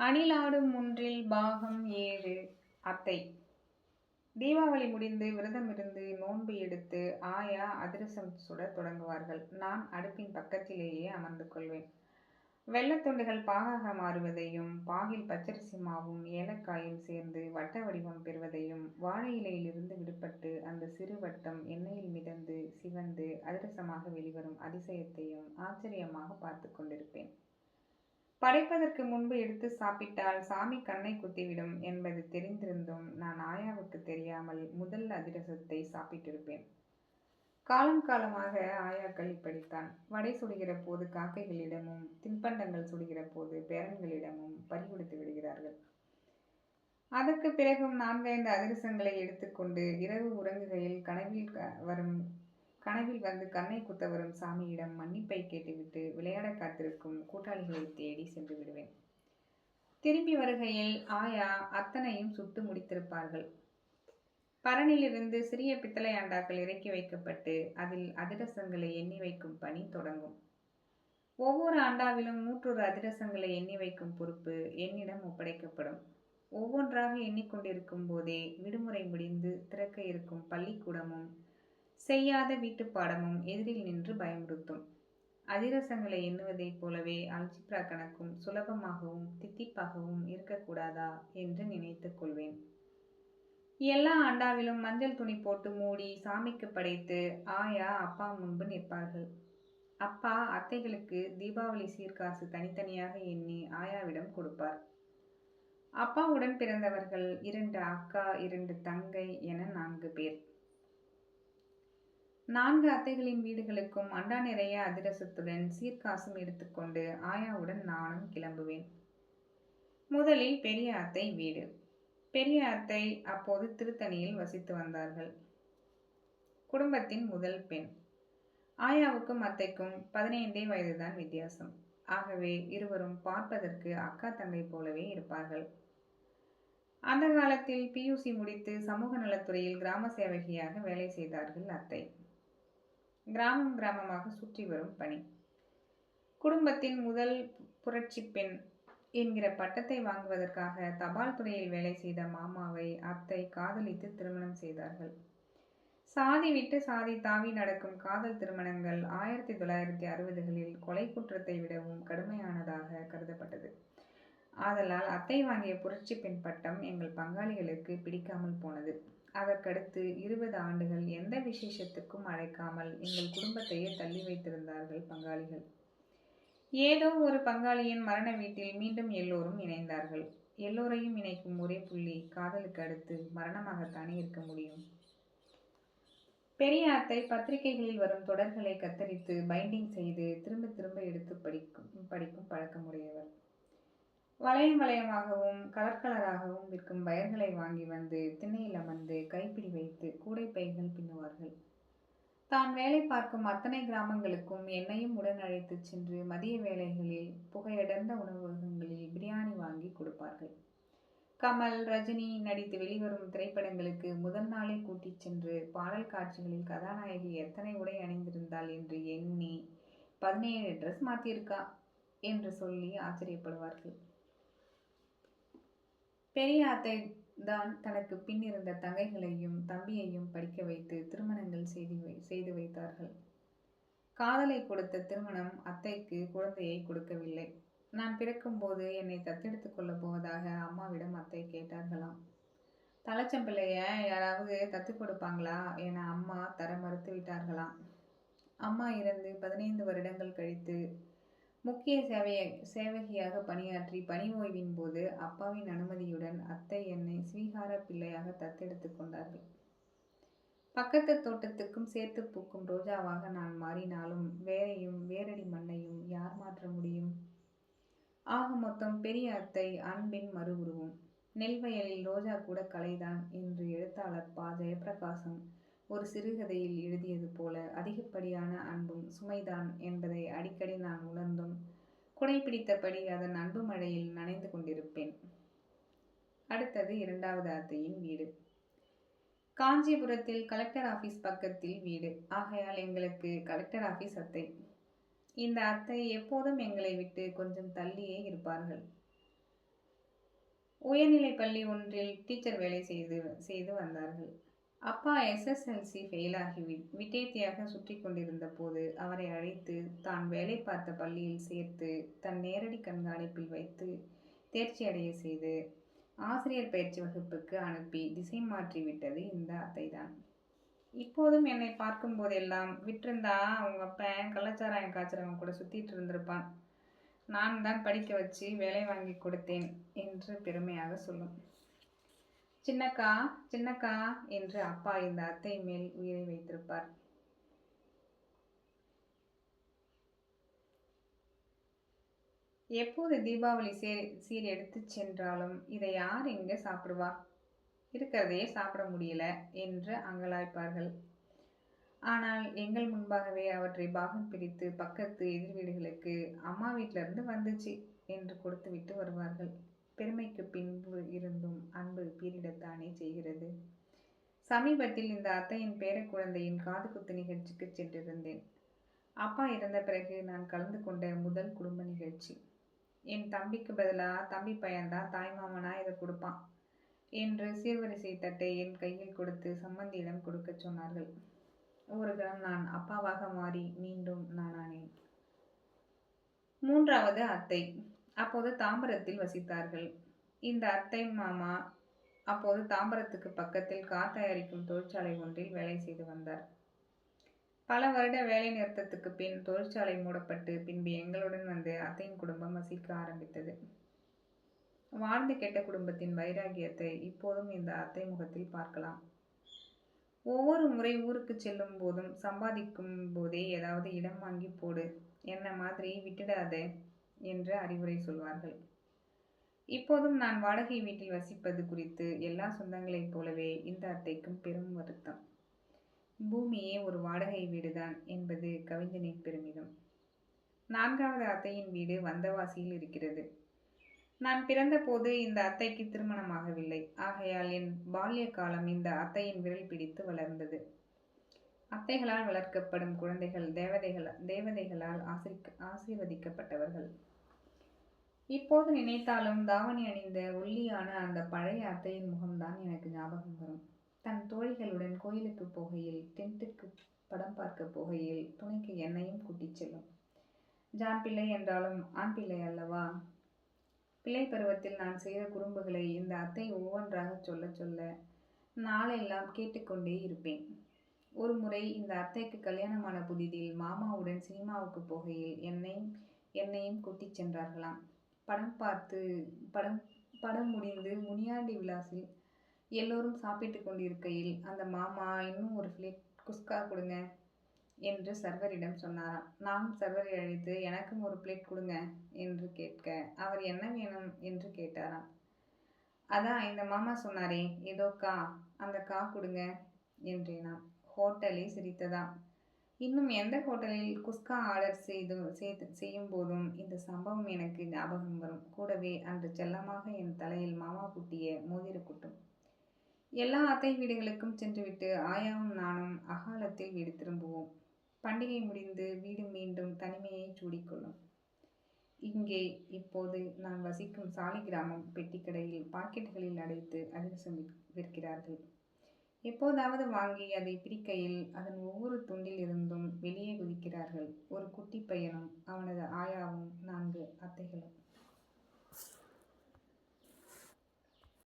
அணிலாடும் முன்றில் பாகம் 7. அத்தை. தீபாவளி முடிந்து விரதமிருந்து நோன்பு எடுத்து ஆயா அதிரசம் சுடத் தொடங்குவார்கள். நான் அடுப்பின் பக்கத்திலேயே அமர்ந்து கொள்வேன். வெள்ளத்துண்டுகள் பாகாக மாறுவதையும், பாகில் பச்சரிசி மாவும் ஏலக்காயும் சேர்ந்து வட்ட வடிவம் பெறுவதையும், வாழை இலையிலிருந்து விடுபட்டு அந்த சிறு வட்டம் எண்ணெயில் மிதந்து சிவந்து அதிரசமாக வெளிவரும் அதிசயத்தையும் ஆச்சரியமாக பார்த்து கொண்டிருப்பேன். படைப்பதற்கு முன்பு எடுத்து சாப்பிட்டால் சாமி கண்ணை குத்திவிடும் என்பது தெரிந்திருந்தும் நான் ஆயாவுக்கு தெரியாமல் முதல் அதிரசத்தை சாப்பிட்டிருப்பேன். காலம் காலமாக ஆயாக்கள் இப்படித்தான். வடை சுடுகிற போது காக்கைகளிடமும், தின்பண்டங்கள் சுடுகிற போது பேரன்களிடமும் பறிகொடுத்து விடுகிறார்கள். அதற்கு பிறகும் 4-5 அதிரசங்களை எடுத்துக்கொண்டு இரவு உறங்குகையில் கனவில் வந்து கண்ணை குத்த வரும் சாமியிடம் மன்னிப்பை கேட்டுவிட்டு விளையாட காத்திருக்கும் கூட்டாளிகளை தேடி சென்று விடுவேன். திரும்பி வருகையில் ஆயா அத்தனையும் சுட்டு முடித்திருப்பார்கள். பரணிலிருந்து சிறிய பித்தளை அண்டாக்கள் இறக்கி வைக்கப்பட்டு அதில் அதிரசங்களை எண்ணி வைக்கும் பணி தொடங்கும். ஒவ்வொரு அண்டாவிலும் 100 அதிரசங்களை எண்ணி வைக்கும் பொறுப்பு என்னிடம் ஒப்படைக்கப்படும். ஒவ்வொன்றாக எண்ணிக்கொண்டிருக்கும் போதே விடுமுறை முடிந்து திறக்க இருக்கும் பள்ளிக்கூடமும் செய்யாத வீட்டு பாடமும் எதிரில் நின்று பயமுறுத்தும். அதிரசங்களை எண்ணுவதைப் போலவே அல்ஜிப்ரா கணக்கும் சுலபமாகவும் தித்திப்பாகவும் இருக்கக்கூடாதா என்று நினைத்துக் கொள்வேன். எல்லா அண்டாவிலும் மஞ்சள் துணி போட்டு மூடி சாமிக்கு படைத்து ஆயா அப்பா முன்பு நிற்பார்கள். அப்பா அத்தைகளுக்கு தீபாவளி சீர்காசு தனித்தனியாக எண்ணி ஆயாவிடம் கொடுப்பார். அப்பாவுடன் பிறந்தவர்கள் 2 அக்கா, 2 தங்கை என 4 பேர். 4 அத்தைகளின் வீடுகளுக்கும் அண்டா நிறைய அதிரசத்துடன் சீர்காசும் எடுத்துக்கொண்டு ஆயாவுடன் நானும் கிளம்புவேன். முதலில் பெரிய அத்தை வீடு. பெரிய அத்தை அப்போது திருத்தணியில் வசித்து வந்தார்கள். குடும்பத்தின் முதல் பெண். ஆயாவுக்கும் அத்தைக்கும் 15 வயதுதான் வித்தியாசம். ஆகவே இருவரும் பார்ப்பதற்கு அக்கா தங்கை போலவே இருப்பார்கள். அந்த காலத்தில் PUC முடித்து சமூக நலத்துறையில் கிராம சேவகியாக வேலை செய்தார்கள் அத்தை. கிராமம் கிராமமாக சுற்றி வரும் பணி. குடும்பத்தின் முதல் புரட்சி பெண் என்கிற பட்டத்தை வாங்குவதற்காக தபால் துறையில் வேலை செய்த மாமாவை அத்தை காதலித்து திருமணம் செய்தார்கள். சாதி விட்டு சாதி தாவி நடக்கும் காதல் திருமணங்கள் 1960களில் கொலை குற்றத்தை விடவும் கடுமையானதாக கருதப்பட்டது. ஆதலால் அத்தை வாங்கிய புரட்சி பெண் பட்டம் எங்கள் பங்காளிகளுக்கு பிடிக்காமல் போனது. அதற்கடுத்து 20 ஆண்டுகள் எந்த விசேஷத்துக்கும் அழைக்காமல் எங்கள் குடும்பத்தையே தள்ளி வைத்திருந்தார்கள் பங்காளிகள். ஏதோ ஒரு பங்காளியின் மரண வீட்டில் மீண்டும் எல்லோரும் இணைந்தார்கள். எல்லோரையும் இணைக்கும் ஒரே புள்ளி காதலுக்கு அடுத்து மரணமாகத்தானே இருக்க முடியும். பெரிய அத்தை பத்திரிகைகளில் வரும் தொடர்களை கத்தரித்து பைண்டிங் செய்து திரும்ப திரும்ப எடுத்து படிக்கும் பழக்கமுடையவர். வளையம் வளையமாகவும் கலராகவும் விற்கும் வயர்களை வாங்கி வந்து திண்ணையில் அமர்ந்து கைப்பிடி வைத்து கூடை பைகள் பின்னுவார்கள். தான் வேலை பார்க்கும் அத்தனை கிராமங்களுக்கும் என்னையும் உடன் அழைத்து சென்று மதிய வேளைகளில் புகையடர்ந்த உணவகங்களில் பிரியாணி வாங்கி கொடுப்பார்கள். கமல், ரஜினி நடித்து வெளிவரும் திரைப்படங்களுக்கு முதல் நாளே கூட்டிச் சென்று பாடல் காட்சிகளில் கதாநாயகி எத்தனை உடை அணிந்திருந்தாள் என்று எண்ணி 17 ட்ரெஸ் மாத்தியிருக்கா என்று சொல்லி ஆச்சரியப்படுவார்கள். பெரிய அத்தை தான் தனக்கு பின் இருந்த தங்கைகளையும் தம்பியையும் படிக்க வைத்து திருமணங்கள் செய்து வைத்தார்கள். காதலை கொடுத்த திருமணம் அத்தைக்கு குழந்தையை கொடுக்கவில்லை. நான் பிறக்கும்போது என்னை தத்தெடுத்துக் கொள்ள போவதாக அம்மாவிடம் அத்தை கேட்டார்களாம். தலைச்சம்பிள்ளைய யாராவது தத்து கொடுப்பாங்களா என அம்மா தர மறுத்து விட்டார்களாம். அம்மா இறந்து 15 வருடங்கள் கழித்து முக்கிய சேவகியாக பணியாற்றி பணி ஓய்வின் போது அப்பாவின் அனுமதியுடன் அத்தை என்னை ஸ்வீகார பிள்ளையாக தத்தெடுத்து கொண்டார்கள். பக்கத்து தோட்டத்துக்கும் சேர்த்து பூக்கும் ரோஜாவாக நான் மாறினாலும் வேரையும் வேரடி மண்ணையும் யார் மாற்ற முடியும்? ஆக மொத்தம் பெரிய அத்தை அன்பின் மறு உருவம். நெல்வயலில் ரோஜா கூட கலைதான் என்று எழுத்தாளர் ப. ஜெயப்பிரகாசம் ஒரு சிறுகதையில் எழுதியது போல அதிகப்படியான அன்பும் சுமைதான் என்பதை அடிக்கடி நான் உணர்ந்தும் குடைப்பிடித்தபடி அதன் அன்பு மழையில் நனைந்து கொண்டிருப்பேன். அடுத்தது 2வது அத்தையின் வீடு. காஞ்சிபுரத்தில் கலெக்டர் ஆபீஸ் பக்கத்தில் வீடு. ஆகையால் எங்களுக்கு கலெக்டர் ஆபீஸ் அத்தை. இந்த அத்தை எப்போதும் எங்களை விட்டு கொஞ்சம் தள்ளியே இருப்பார்கள். உயர்நிலைப் பள்ளி ஒன்றில் டீச்சர் வேலை செய்து வந்தார்கள். அப்பா SSLC ஃபெயிலாகி விட்டேத்தியாக சுற்றி கொண்டிருந்த போது அவரை அழைத்து தான் வேலை பார்த்த பள்ளியில் சேர்த்து தன் நேரடி கண்காணிப்பில் வைத்து தேர்ச்சி அடைய செய்து ஆசிரியர் பயிற்சி வகுப்புக்கு அனுப்பி திசை மாற்றி விட்டது இந்த அத்தைதான். இப்போதும் என்னை பார்க்கும் போதெல்லாம் விட்டிருந்தா அவங்க அப்பன் கள்ளச்சாராயம் காய்ச்சறவன் கூட சுத்திட்டு இருந்திருப்பான், நான் தான் படிக்க வச்சு வேலை வாங்கி கொடுத்தேன் என்று பெருமையாக சொல்லும். சின்னக்கா சின்னக்கா என்று அப்பா இந்த அத்தை மேல் உயிரை வைத்திருப்பார். எப்போது தீபாவளி சீர் எடுத்து சென்றாலும் இதை யார் எங்க சாப்பிடுவா, இருக்கிறதையே சாப்பிட முடியல என்று அங்கலாய்ப்பார்கள். ஆனால் எங்கள் முன்பாகவே அவற்றை பாகம் பிரித்து பக்கத்து எதிர் வீடுகளுக்கு அம்மா வீட்டிலிருந்து வந்துச்சு என்று கொடுத்து விட்டு வருவார்கள். பெருமைக்கு பின்பு இருந்தும் அன்பு பீரிடத்தானே செய்கிறது. சமீபத்தில் இந்த அத்தையின் பேர குழந்தையின் காது குத்து நிகழ்ச்சிக்கு சென்றிருந்தேன். அப்பா இறந்த பிறகு நான் கலந்து கொண்ட முதல் குடும்ப நிகழ்ச்சி. என் தம்பிக்கு பதிலாக தம்பி பையன்தான் தாய்மாமனா இதை கொடுப்பான் என்று சீர்வரிசை தட்டை என் கையில் கொடுத்து சம்மந்தியிடம் கொடுக்க சொன்னார்கள். ஒரு கணம் நான் அப்பாவாக மாறி மீண்டும் நானானேன். மூன்றாவது அத்தை அப்போது தாம்பரத்தில் வசித்தார்கள். இந்த அத்தை மாமா அப்போது தாம்பரத்துக்கு பக்கத்தில் கார் தயாரிக்கும் தொழிற்சாலை ஒன்றில் வேலை செய்து வந்தார். பல வருட வேலை நிறுத்தத்துக்கு பின் தொழிற்சாலை மூடப்பட்டு பின்பு எங்களுடன் வந்து அத்தையின் குடும்பம் வசிக்க ஆரம்பித்தது. வாழ்ந்து கெட்ட குடும்பத்தின் வைராகியத்தை இப்போதும் இந்த அத்தை முகத்தில் பார்க்கலாம். ஒவ்வொரு முறை ஊருக்கு செல்லும் போதும் சம்பாதிக்கும் போதே ஏதாவது இடம் வாங்கி போடு, என்ன மாதிரி விட்டுடாத என்று அறிவுரை சொல்வார்கள். இப்போதும் நான் வாடகை வீட்டில் வசிப்பது குறித்து எல்லா சொந்தங்களைப் போலவே இந்த அத்தைக்கும் பெரும் வருத்தம். பூமியே ஒரு வாடகை வீடுதான் என்பது கவிஞனின் பெருமிதம். நான்காவது அத்தையின் வீடு வந்தவாசியில் இருக்கிறது. நான் பிறந்த போது இந்த அத்தைக்கு திருமணமாகவில்லை. ஆகையால் என் பால்ய காலம் இந்த அத்தையின் விரல் பிடித்து வளர்ந்தது. அத்தைகளால் வளர்க்கப்படும் குழந்தைகள் தேவதைகளால் ஆசீர்வதிக்கப்பட்டவர்கள். இப்போது நினைத்தாலும் தாவணி அணிந்த ஒல்லியான அந்த பழைய அத்தையின் முகம்தான் எனக்கு ஞாபகம் வரும். தன் தோழிகளுடன் கோயிலுக்கு போகையில், டென்ட்டுக்கு படம் பார்க்க போகையில் துணைக்கு என்னையும் கூட்டிச் செல்லும். ஜான் பிள்ளை என்றாலும் ஆண் பிள்ளை அல்லவா. பிள்ளை பருவத்தில் நான் செய்த குறும்புகளை இந்த அத்தை ஒவ்வொன்றாக சொல்ல சொல்ல நாளெல்லாம் கேட்டுக்கொண்டே இருப்பேன். ஒரு முறை இந்த அத்தைக்கு கல்யாணமான புதிதில் மாமாவுடன் சினிமாவுக்கு போகையில் என்னையும் கூட்டிச் சென்றார்களாம். படம் முடிந்து முனியாண்டி விலாசில் எல்லோரும் சாப்பிட்டு கொண்டிருக்கையில் அந்த மாமா இன்னும் ஒரு பிளேட் குஸ்கா கொடுங்க என்று சர்வரிடம் சொன்னாராம். நானும் சர்வரை அழைத்து எனக்கும் ஒரு பிளேட் கொடுங்க என்று கேட்க அவர் என்ன வேணும் என்று கேட்டாராம். அதான் இந்த மாமா சொன்னாரே, ஏதோ கா, அந்த கா கொடுங்க என்றேனாம். ஹோட்டலே சிரித்ததாம். இன்னும் எந்த ஹோட்டலில் குஸ்கா ஆர்டர் செய்யும் போதும் இந்த சம்பவம் எனக்கு ஞாபகம் வரும். கூடவே அன்று செல்லமாக என் தலையில் மாமா குட்டிய மோதிர குட்டும். எல்லா அத்தை வீடுகளுக்கும் சென்றுவிட்டு ஆயாவும் நானும் அகாலத்தில் வீடு திரும்புவோம். பண்டிகை முடிந்து வீடு மீண்டும் தனிமையை சூடிக்கொள்ளும். இங்கே இப்போது நான் வசிக்கும் சாலிகிராமம் பெட்டிக்கடையில் பாக்கெட்டுகளில் அடைத்து அதிரசம் விற்கிறார்கள். எப்போதாவது வாங்கி அதை பிரிக்கையில் அதன் ஒவ்வொரு துண்டில் இருந்தும் வெளியே குதிக்கிறார்கள் ஒரு குட்டி பையனும் அவனது ஆயாவும் 4 அத்தைகளும்.